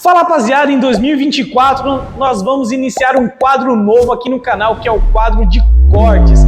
Fala rapaziada, em 2024 nós vamos iniciar um quadro novo aqui no canal, que é o quadro de cortes.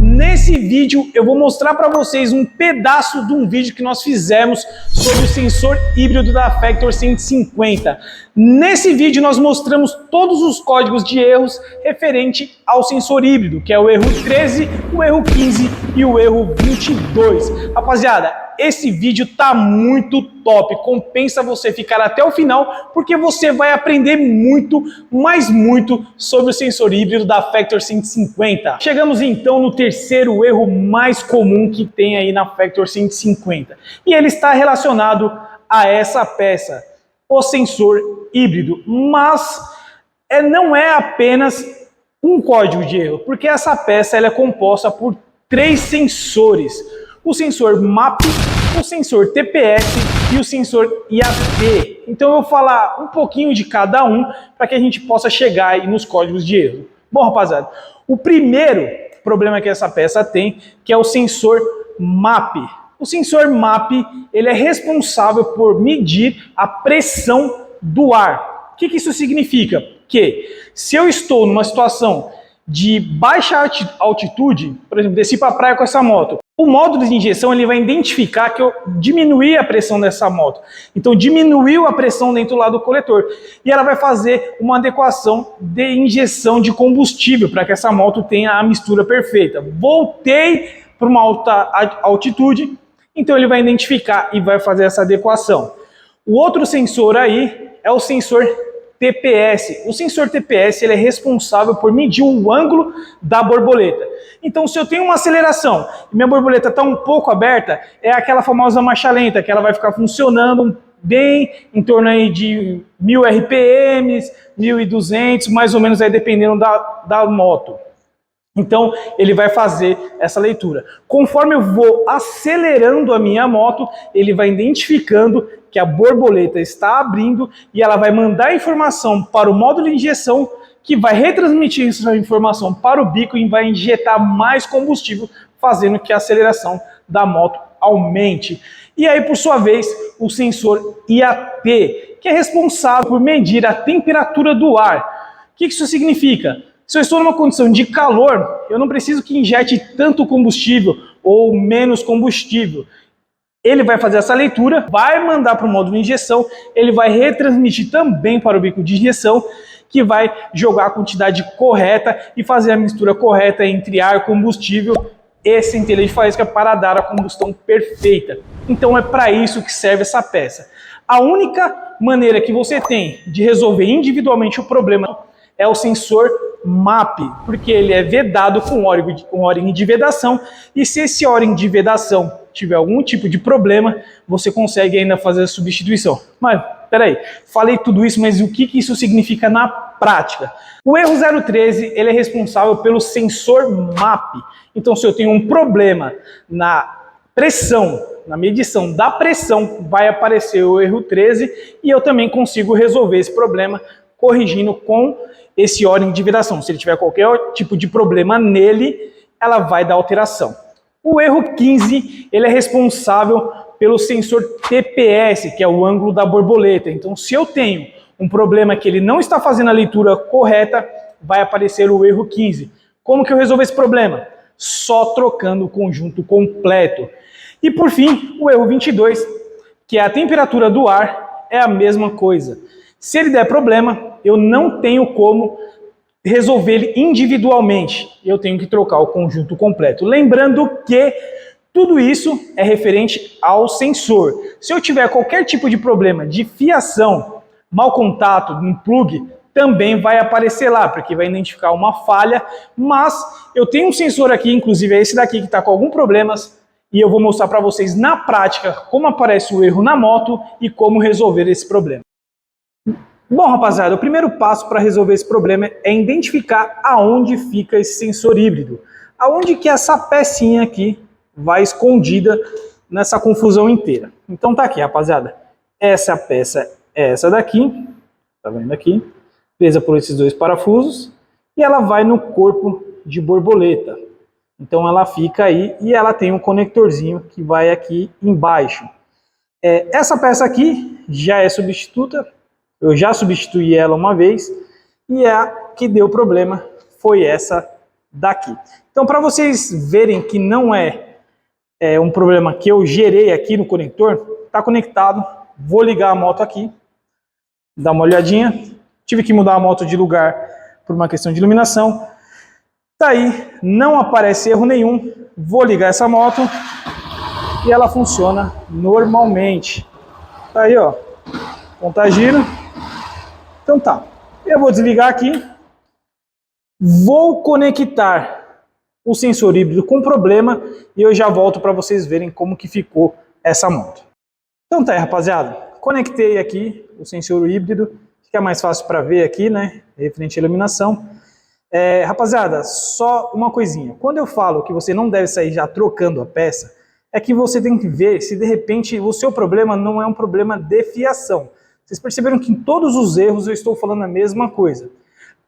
Nesse vídeo eu vou mostrar para vocês um pedaço de um vídeo que nós fizemos sobre o sensor híbrido da Factor 150. Nesse vídeo nós mostramos todos os códigos de erros referente ao sensor híbrido, que é o erro 13, o erro 15 e o erro 22. Rapaziada, esse vídeo tá muito top, compensa você ficar até o final, porque você vai aprender muito, mas muito, sobre o sensor híbrido da Factor 150. Chegamos então no terceiro erro mais comum que tem aí na Factor 150, e ele está relacionado a essa peça, o sensor híbrido, mas não é apenas um código de erro, porque essa peça ela é composta por 3 sensores: o sensor MAP, o sensor TPS e o sensor IAT. Então eu vou falar um pouquinho de cada um para que a gente possa chegar aí nos códigos de erro. Bom, rapaziada, o primeiro problema que essa peça tem, que é o sensor MAP. O sensor MAP, ele é responsável por medir a pressão do ar. O que isso significa? Que se eu estou numa situação de baixa altitude, por exemplo, desci para a praia com essa moto, o módulo de injeção ele vai identificar que eu diminuí a pressão dessa moto. Então diminuiu a pressão dentro lá do coletor. E ela vai fazer uma adequação de injeção de combustível para que essa moto tenha a mistura perfeita. Voltei para uma alta altitude, então ele vai identificar e vai fazer essa adequação. O outro sensor aí é o sensor TPS. O sensor TPS ele é responsável por medir o ângulo da borboleta. Então, se eu tenho uma aceleração e minha borboleta está um pouco aberta, é aquela famosa marcha lenta, que ela vai ficar funcionando bem em torno aí de 1000 RPMs, 1200, mais ou menos aí dependendo da moto. Então, ele vai fazer essa leitura. Conforme eu vou acelerando a minha moto, ele vai identificando que a borboleta está abrindo e ela vai mandar a informação para o módulo de injeção, que vai retransmitir essa informação para o bico e vai injetar mais combustível, fazendo que a aceleração da moto aumente. E aí, por sua vez, o sensor IAT, que é responsável por medir a temperatura do ar. O que isso significa? Se eu estou numa condição de calor, eu não preciso que injete tanto combustível ou menos combustível. Ele vai fazer essa leitura, vai mandar para o módulo de injeção, ele vai retransmitir também para o bico de injeção, que vai jogar a quantidade correta e fazer a mistura correta entre ar e combustível e centelha de faísca para dar a combustão perfeita. Então é para isso que serve essa peça. A única maneira que você tem de resolver individualmente o problema é o sensor MAP, porque ele é vedado com O-ring de vedação, e se esse O-ring de vedação tiver algum tipo de problema, você consegue ainda fazer a substituição. Mas, peraí, falei tudo isso, mas o que isso significa na prática? O erro 013, ele é responsável pelo sensor MAP. Então, se eu tenho um problema na pressão, na medição da pressão, vai aparecer o erro 13, e eu também consigo resolver esse problema corrigindo com esse O-ring de vedação. Se ele tiver qualquer tipo de problema nele, ela vai dar alteração. O erro 15, ele é responsável pelo sensor TPS, que é o ângulo da borboleta. Então, se eu tenho um problema que ele não está fazendo a leitura correta, vai aparecer o erro 15. Como que eu resolvo esse problema? Só trocando o conjunto completo. E por fim, o erro 22, que é a temperatura do ar, é a mesma coisa. Se ele der problema, eu não tenho como resolver ele individualmente. Eu tenho que trocar o conjunto completo. Lembrando que tudo isso é referente ao sensor. Se eu tiver qualquer tipo de problema de fiação, mau contato, um plug, também vai aparecer lá, porque vai identificar uma falha, mas eu tenho um sensor aqui, inclusive é esse daqui que está com alguns problemas, e eu vou mostrar para vocês na prática como aparece o erro na moto e como resolver esse problema. Bom, rapaziada, o primeiro passo para resolver esse problema é identificar aonde fica esse sensor híbrido. Aonde que essa pecinha aqui vai escondida nessa confusão inteira. Então tá aqui, rapaziada. Essa peça é essa daqui, tá vendo aqui? Presa por esses 2 parafusos. E ela vai no corpo de borboleta. Então ela fica aí e ela tem um conectorzinho que vai aqui embaixo. Essa peça aqui já é substituta. Eu já substituí ela uma vez e a que deu problema foi essa daqui. Então, para vocês verem que não é um problema que eu gerei aqui no conector, está conectado. Vou ligar a moto aqui, dar uma olhadinha. Tive que mudar a moto de lugar por uma questão de iluminação. Tá aí, não aparece erro nenhum. Vou ligar essa moto e ela funciona normalmente. Tá aí, ó, contagiro. Então tá, eu vou desligar aqui. Vou conectar o sensor híbrido com problema e eu já volto para vocês verem como que ficou essa moto. Então tá aí, rapaziada. Conectei aqui o sensor híbrido, fica mais fácil para ver aqui, né? Referente à iluminação. Rapaziada, só uma coisinha. Quando eu falo que você não deve sair já trocando a peça, é que você tem que ver se de repente o seu problema não é um problema de fiação. Vocês perceberam que em todos os erros eu estou falando a mesma coisa.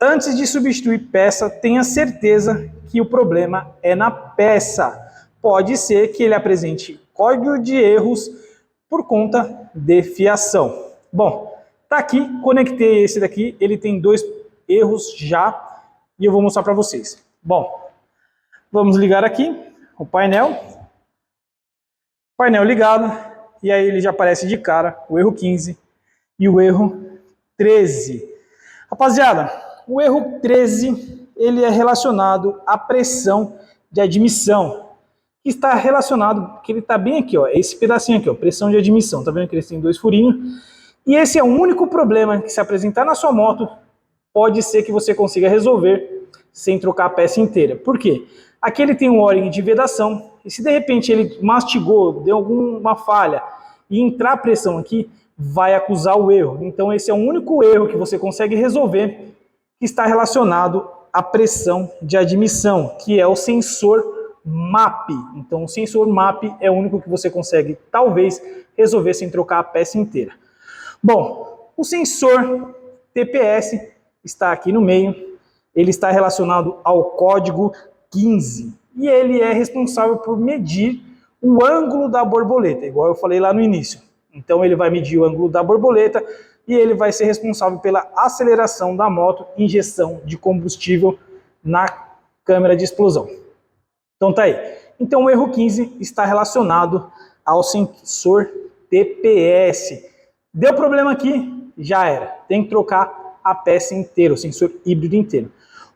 Antes de substituir peça, tenha certeza que o problema é na peça. Pode ser que ele apresente código de erros por conta de fiação. Bom, tá aqui, conectei esse daqui, ele tem 2 erros já e eu vou mostrar para vocês. Bom, vamos ligar aqui o painel. Painel ligado e aí ele já aparece de cara o erro 15 e o erro 13. Rapaziada, o erro 13, ele é relacionado à pressão de admissão, que está relacionado, que ele está bem aqui, ó, esse pedacinho aqui, ó, pressão de admissão, tá vendo que ele tem 2 furinhos? E esse é o único problema que se apresentar na sua moto, pode ser que você consiga resolver sem trocar a peça inteira. Por quê? Aqui ele tem um O-ring de vedação, e se de repente ele mastigou, deu alguma falha, e entrar pressão aqui, vai acusar o erro. Então esse é o único erro que você consegue resolver, que está relacionado à pressão de admissão, que é o sensor MAP. Então o sensor MAP é o único que você consegue, talvez, resolver sem trocar a peça inteira. Bom, o sensor TPS está aqui no meio, ele está relacionado ao código 15, e ele é responsável por medir o ângulo da borboleta, igual eu falei lá no início. Então ele vai medir o ângulo da borboleta, e ele vai ser responsável pela aceleração da moto, injeção de combustível na câmera de explosão. Então tá aí. Então o erro 15 está relacionado ao sensor TPS. Deu problema aqui, já era. Tem que trocar a peça inteira, o sensor híbrido inteiro.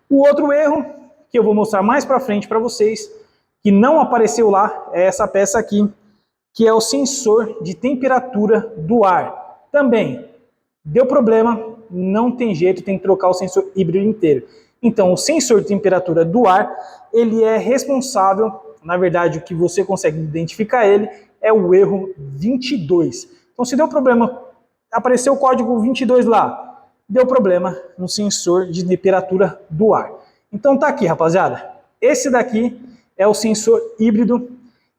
O outro erro, que eu vou mostrar mais para frente para vocês, que não apareceu lá, é essa peça aqui, que é o sensor de temperatura do ar. Também deu problema, não tem jeito, tem que trocar o sensor híbrido inteiro. Então, o sensor de temperatura do ar, ele é responsável, na verdade, o que você consegue identificar ele, é o erro 22. Então, se deu problema, apareceu o código 22 lá, deu problema no sensor de temperatura do ar. Então, tá aqui, rapaziada. Esse daqui é o sensor híbrido,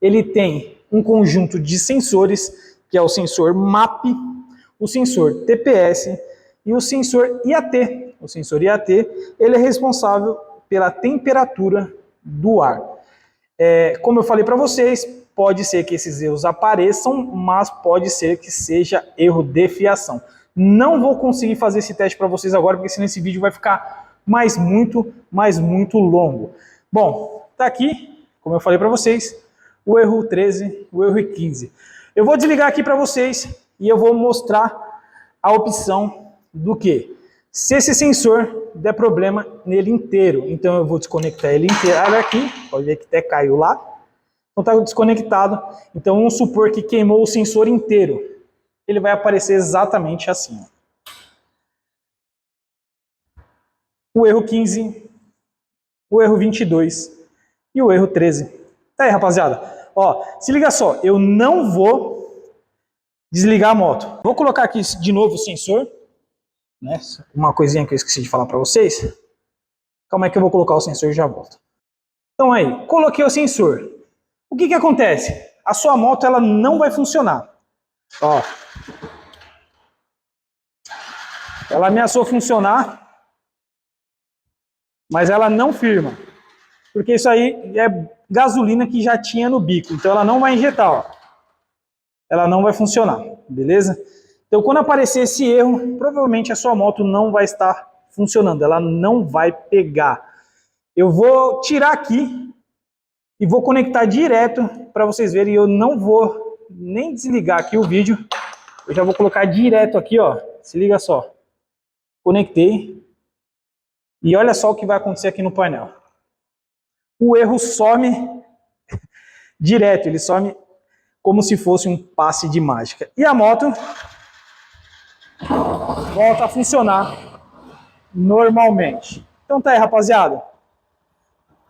ele tem um conjunto de sensores, que é o sensor MAP, o sensor TPS e o sensor IAT. O sensor IAT, ele é responsável pela temperatura do ar. Como eu falei para vocês, pode ser que esses erros apareçam, mas pode ser que seja erro de fiação. Não vou conseguir fazer esse teste para vocês agora, porque senão esse vídeo vai ficar muito longo. Bom, tá aqui, como eu falei para vocês, o erro 13, o erro 15. Eu vou desligar aqui para vocês e eu vou mostrar a opção do que? Se esse sensor der problema nele inteiro, então eu vou desconectar ele inteiro. Olha aqui, pode ver que até caiu lá. Então está desconectado. Então vamos supor que queimou o sensor inteiro. Ele vai aparecer exatamente assim. O erro 15, o erro 22 e o erro 13. Tá aí, rapaziada. Ó, se liga só, eu não vou desligar a moto. Vou colocar aqui de novo o sensor, né? Uma coisinha que eu esqueci de falar para vocês. Calma aí que eu vou colocar o sensor e já volto. Então aí, coloquei o sensor. O que que acontece? A sua moto ela não vai funcionar. Ó. Ela ameaçou funcionar, mas ela não firma. Porque isso aí é gasolina que já tinha no bico. Então ela não vai injetar, ó. Ela não vai funcionar, beleza? Então, quando aparecer esse erro, provavelmente a sua moto não vai estar funcionando, ela não vai pegar. Eu vou tirar aqui e vou conectar direto para vocês verem. Eu não vou nem desligar aqui o vídeo. Eu já vou colocar direto aqui, ó. Se liga só. Conectei. E olha só o que vai acontecer aqui no painel. O erro some direto, ele some como se fosse um passe de mágica. E a moto volta a funcionar normalmente. Então tá aí, rapaziada.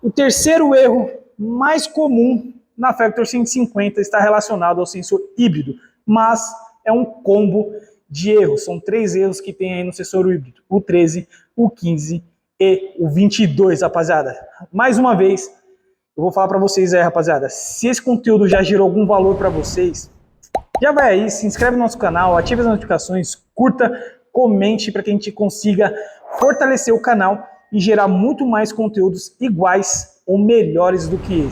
O terceiro erro mais comum na Factor 150 está relacionado ao sensor híbrido, mas é um combo de erros. São 3 erros que tem aí no sensor híbrido: o 13, o 15 e o 22, rapaziada. Mais uma vez, eu vou falar para vocês aí, rapaziada, se esse conteúdo já gerou algum valor para vocês, já vai aí, se inscreve no nosso canal, ative as notificações, curta, comente para que a gente consiga fortalecer o canal e gerar muito mais conteúdos iguais ou melhores do que esse.